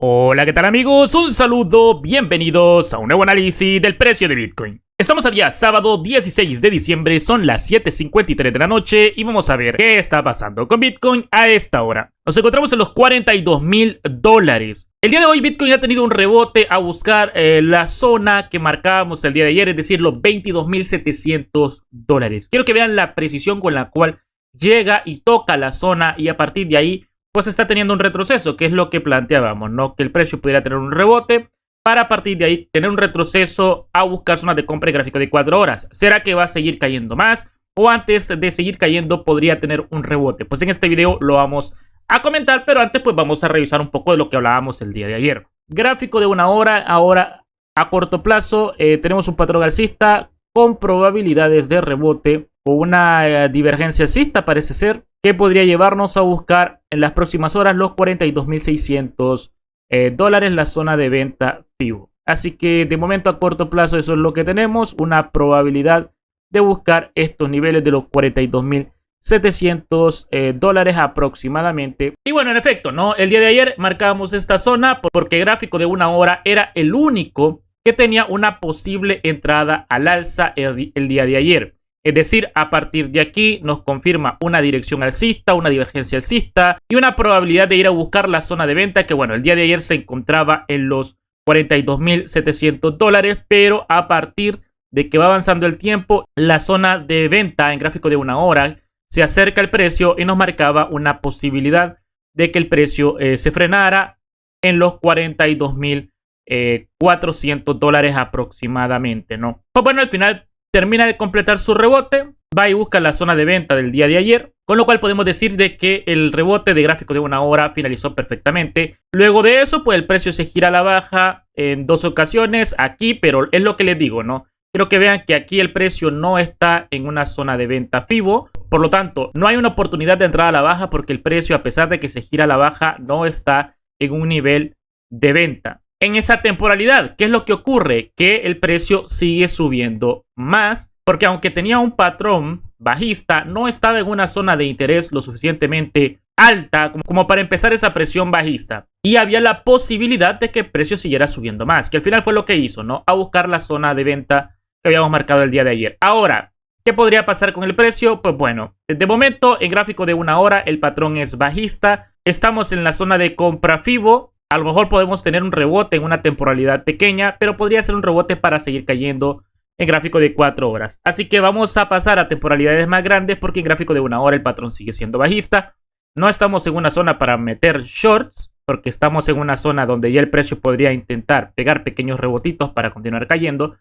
Hola, ¿qué tal amigos? Un saludo, bienvenidos a un nuevo análisis del precio de Bitcoin. Estamos a día sábado 16 de diciembre, son las 7:53 de la noche y vamos a ver qué está pasando con Bitcoin a esta hora. Nos encontramos en los $42.000. El día de hoy Bitcoin ha tenido un rebote a buscar la zona que marcábamos el día de ayer, es decir, los $22.700. Quiero que vean la precisión con la cual llega y toca la zona y a partir de ahí pues está teniendo un retroceso, que es lo que planteábamos, ¿no? Que el precio pudiera tener un rebote para a partir de ahí tener un retroceso a buscar zonas de compra y gráfico de 4 horas. ¿Será que va a seguir cayendo más? O antes de seguir cayendo podría tener un rebote. Pues en este video lo vamos a comentar, pero antes pues vamos a revisar un poco de lo que hablábamos el día de ayer. Gráfico de 1 hora, ahora a corto plazo tenemos un patrón alcista con probabilidades de rebote o una divergencia alcista parece ser, que podría llevarnos a buscar en las próximas horas los $42.600 la zona de venta FIBO. Así que de momento a corto plazo eso es lo que tenemos, una probabilidad de buscar estos niveles de los $42.700 aproximadamente. Y bueno, en efecto, ¿no? El día de ayer marcábamos esta zona porque el gráfico de 1 hora era el único que tenía una posible entrada al alza el día de ayer. Es decir, a partir de aquí nos confirma una dirección alcista, una divergencia alcista y una probabilidad de ir a buscar la zona de venta que, bueno, el día de ayer se encontraba en los $42.700, pero a partir de que va avanzando el tiempo, la zona de venta en gráfico de 1 hora se acerca al precio y nos marcaba una posibilidad de que el precio se frenara en los $42.400 aproximadamente, ¿no? Pues bueno, al final termina de completar su rebote, va y busca la zona de venta del día de ayer, con lo cual podemos decir de que el rebote de gráfico de 1 hora finalizó perfectamente. Luego de eso, pues el precio se gira a la baja en 2 ocasiones aquí, pero es lo que les digo, ¿no? Quiero que vean que aquí el precio no está en una zona de venta FIBO, por lo tanto, no hay una oportunidad de entrada a la baja porque el precio, a pesar de que se gira a la baja, no está en un nivel de venta. En esa temporalidad, ¿qué es lo que ocurre? Que el precio sigue subiendo más, porque aunque tenía un patrón bajista, no estaba en una zona de interés lo suficientemente alta como para empezar esa presión bajista. Y había la posibilidad de que el precio siguiera subiendo más, que al final fue lo que hizo, ¿no? A buscar la zona de venta que habíamos marcado el día de ayer. Ahora, ¿qué podría pasar con el precio? Pues bueno, de momento en gráfico de 1 hora el patrón es bajista. Estamos en la zona de compra FIBO. A lo mejor podemos tener un rebote en una temporalidad pequeña, pero podría ser un rebote para seguir cayendo en gráfico de 4 horas. Así que vamos a pasar a temporalidades más grandes porque en gráfico de 1 hora el patrón sigue siendo bajista. No estamos en una zona para meter shorts porque estamos en una zona donde ya el precio podría intentar pegar pequeños rebotitos para continuar cayendo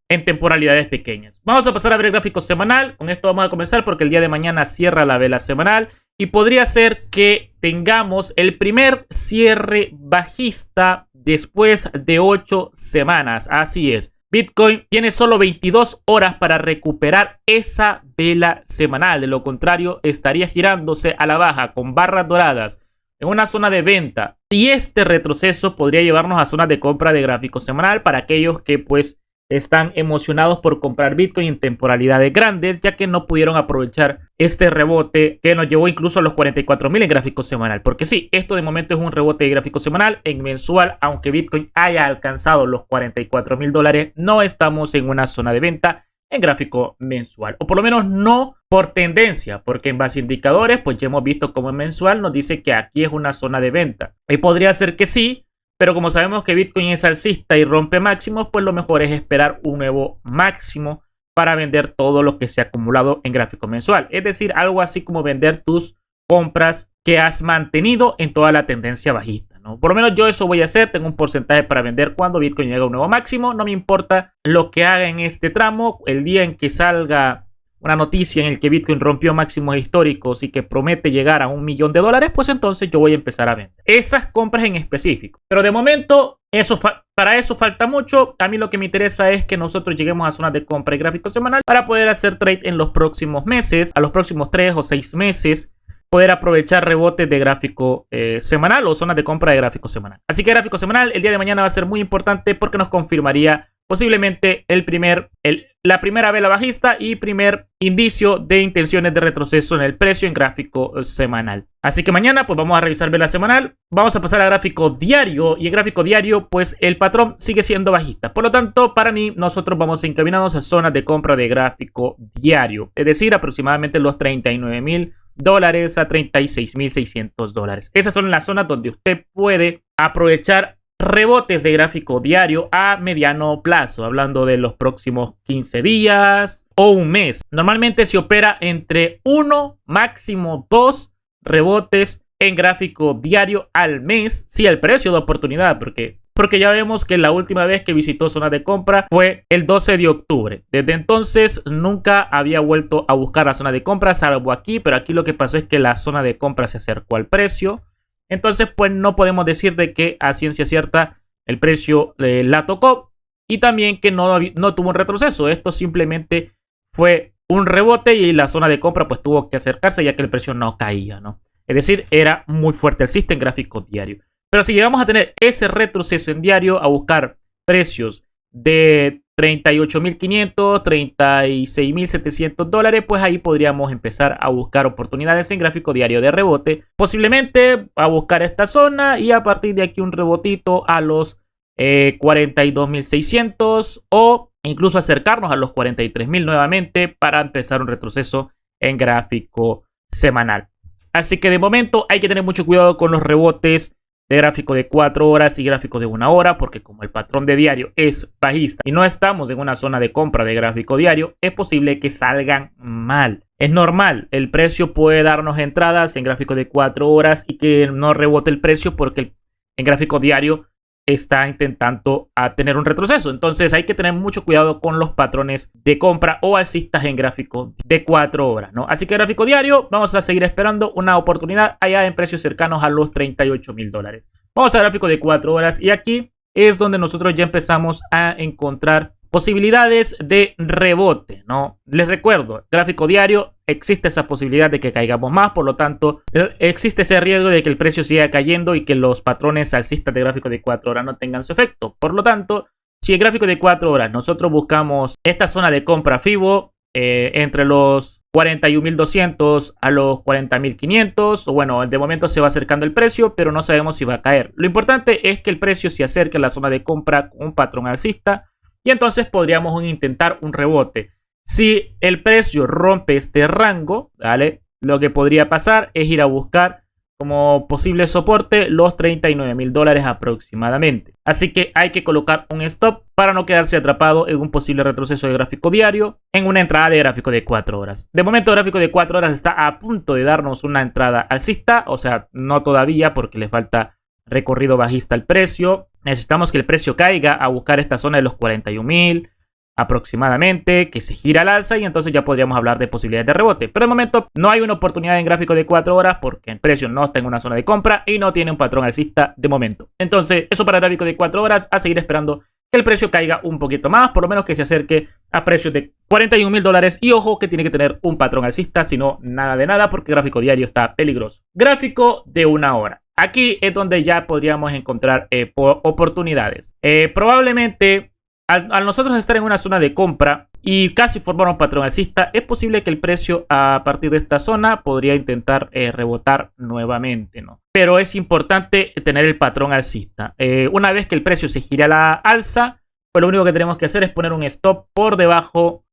en temporalidades pequeñas. Vamos a pasar a ver el gráfico semanal. Con esto vamos a comenzar porque el día de mañana cierra la vela semanal y podría ser que tengamos el primer cierre bajista después de 8 semanas. Así es. Bitcoin tiene solo 22 horas para recuperar esa vela semanal. De lo contrario, estaría girándose a la baja con barras doradas en una zona de venta. Y este retroceso podría llevarnos a zonas de compra de gráfico semanal para aquellos que pues están emocionados por comprar Bitcoin en temporalidades grandes, ya que no pudieron aprovechar este rebote que nos llevó incluso a los 44.000 en gráfico semanal. Porque sí, esto de momento es un rebote de gráfico semanal. En mensual, aunque Bitcoin haya alcanzado los $44.000, no estamos en una zona de venta en gráfico mensual. O por lo menos no por tendencia, porque en base a indicadores, pues ya hemos visto como en mensual nos dice que aquí es una zona de venta. Y podría ser que sí, pero como sabemos que Bitcoin es alcista y rompe máximos, pues lo mejor es esperar un nuevo máximo para vender todo lo que se ha acumulado en gráfico mensual. Es decir, algo así como vender tus compras que has mantenido en toda la tendencia bajista, ¿no? Por lo menos yo eso voy a hacer. Tengo un porcentaje para vender cuando Bitcoin llega a un nuevo máximo. No me importa lo que haga en este tramo. El día en que salga una noticia en el que Bitcoin rompió máximos históricos y que promete llegar a $1 millón, pues entonces yo voy a empezar a vender esas compras en específico. Pero de momento, para eso falta mucho. A mí lo que me interesa es que nosotros lleguemos a zonas de compra y gráfico semanal para poder hacer trade en los próximos meses, a los próximos 3 o 6 meses, poder aprovechar rebotes de gráfico semanal o zonas de compra de gráfico semanal. Así que gráfico semanal el día de mañana va a ser muy importante porque nos confirmaría posiblemente la primera vela bajista y primer indicio de intenciones de retroceso en el precio en gráfico semanal. Así que mañana pues vamos a revisar vela semanal, vamos a pasar a gráfico diario, y en gráfico diario pues el patrón sigue siendo bajista. Por lo tanto, para mí, nosotros vamos encaminados a zonas de compra de gráfico diario, es decir, aproximadamente los $39.000 a $36.600. Esas son las zonas donde usted puede aprovechar rebotes de gráfico diario a mediano plazo, hablando de los próximos 15 días o un mes. Normalmente se opera entre 1, máximo 2 rebotes en gráfico diario al mes, si el precio de oportunidad, porque ya vemos que la última vez que visitó zona de compra fue el 12 de octubre. Desde entonces nunca había vuelto a buscar la zona de compra, salvo aquí, pero aquí lo que pasó es que la zona de compra se acercó al precio. Entonces pues no podemos decir de que a ciencia cierta el precio la tocó, y también que no tuvo un retroceso. Esto simplemente fue un rebote y la zona de compra pues tuvo que acercarse, ya que el precio no caía, ¿no? Es decir, era muy fuerte alcista en gráfico diario. Pero si llegamos a tener ese retroceso en diario, a buscar precios de $38.500, $36.700, pues ahí podríamos empezar a buscar oportunidades en gráfico diario de rebote. Posiblemente a buscar esta zona y a partir de aquí un rebotito a los 42.600 o incluso acercarnos a los 43.000 nuevamente para empezar un retroceso en gráfico semanal. Así que de momento hay que tener mucho cuidado con los rebotes de gráfico de 4 horas y gráfico de 1 hora, porque como el patrón de diario es bajista y no estamos en una zona de compra de gráfico diario, es posible que salgan mal. Es normal, el precio puede darnos entradas en gráfico de 4 horas y que no rebote el precio porque en gráfico diario está intentando tener un retroceso. Entonces hay que tener mucho cuidado con los patrones de compra o alcistas en gráfico de 4 horas, ¿no? Así que gráfico diario, vamos a seguir esperando una oportunidad allá en precios cercanos a los $38.000. Vamos a gráfico de 4 horas y aquí es donde nosotros ya empezamos a encontrar posibilidades de rebote, ¿no? Les recuerdo, gráfico diario, existe esa posibilidad de que caigamos más, por lo tanto, existe ese riesgo de que el precio siga cayendo y que los patrones alcistas de gráfico de 4 horas no tengan su efecto. Por lo tanto, si en gráfico de 4 horas nosotros buscamos esta zona de compra FIBO entre los 41.200 a los 40.500, o bueno, de momento se va acercando el precio, pero no sabemos si va a caer. Lo importante es que el precio se acerque a la zona de compra con un patrón alcista, y entonces podríamos intentar un rebote. Si el precio rompe este rango, ¿vale? Lo que podría pasar es ir a buscar como posible soporte los $39.000 aproximadamente. Así que hay que colocar un stop para no quedarse atrapado en un posible retroceso de gráfico diario en una entrada de gráfico de 4 horas. De momento el gráfico de 4 horas está a punto de darnos una entrada alcista, o sea, no todavía porque le falta recorrido bajista al precio. Necesitamos que el precio caiga a buscar esta zona de los 41.000 aproximadamente, que se gira al alza, y entonces ya podríamos hablar de posibilidades de rebote. Pero de momento no hay una oportunidad en gráfico de 4 horas porque el precio no está en una zona de compra y no tiene un patrón alcista de momento. Entonces eso para el gráfico de 4 horas, a seguir esperando que el precio caiga un poquito más, por lo menos que se acerque a precios de $41.000, y ojo que tiene que tener un patrón alcista, si no, nada de nada, porque el gráfico diario está peligroso. Gráfico de 1 hora. Aquí es donde ya podríamos encontrar oportunidades. Probablemente al nosotros estar en una zona de compra y casi formar un patrón alcista, es posible que el precio a partir de esta zona podría intentar rebotar nuevamente, ¿no? Pero es importante tener el patrón alcista. Una vez que el precio se gira a la alza, pues lo único que tenemos que hacer es poner un stop por debajo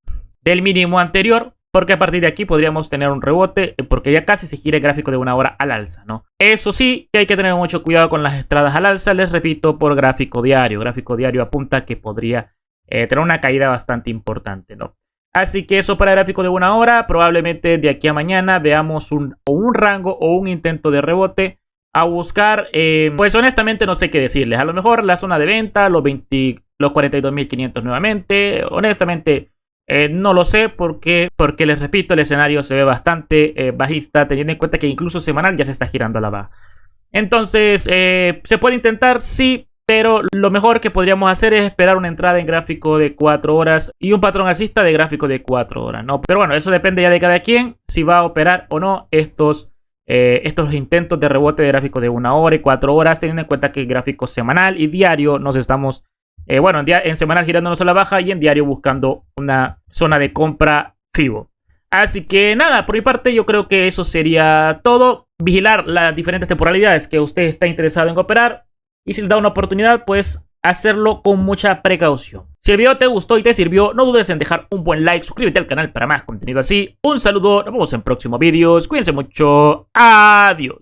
del mínimo anterior, porque a partir de aquí podríamos tener un rebote, porque ya casi se gira el gráfico de 1 hora al alza, ¿no? Eso sí, que hay que tener mucho cuidado con las entradas al alza, les repito, por gráfico diario. Gráfico diario apunta que podría tener una caída bastante importante, ¿no? Así que eso para el gráfico de 1 hora. Probablemente de aquí a mañana veamos un rango o un intento de rebote a buscar. Pues honestamente no sé qué decirles. A lo mejor la zona de venta, los 42.500 nuevamente. Honestamente no lo sé porque les repito, el escenario se ve bastante bajista, teniendo en cuenta que incluso semanal ya se está girando a la baja. Entonces, ¿se puede intentar? Sí, pero lo mejor que podríamos hacer es esperar una entrada en gráfico de 4 horas y un patrón alcista de gráfico de 4 horas, ¿no? Pero bueno, eso depende ya de cada quien, si va a operar o no estos intentos de rebote de gráfico de 1 hora y 4 horas, teniendo en cuenta que el gráfico semanal y diario nos estamos Bueno, en semanal girándonos a la baja y en diario buscando una zona de compra FIBO. Así que nada, por mi parte yo creo que eso sería todo. Vigilar las diferentes temporalidades que usted está interesado en operar. Y si le da una oportunidad, pues hacerlo con mucha precaución. Si el video te gustó y te sirvió, no dudes en dejar un buen like, suscríbete al canal para más contenido así. Un saludo, nos vemos en próximos vídeos, cuídense mucho, adiós.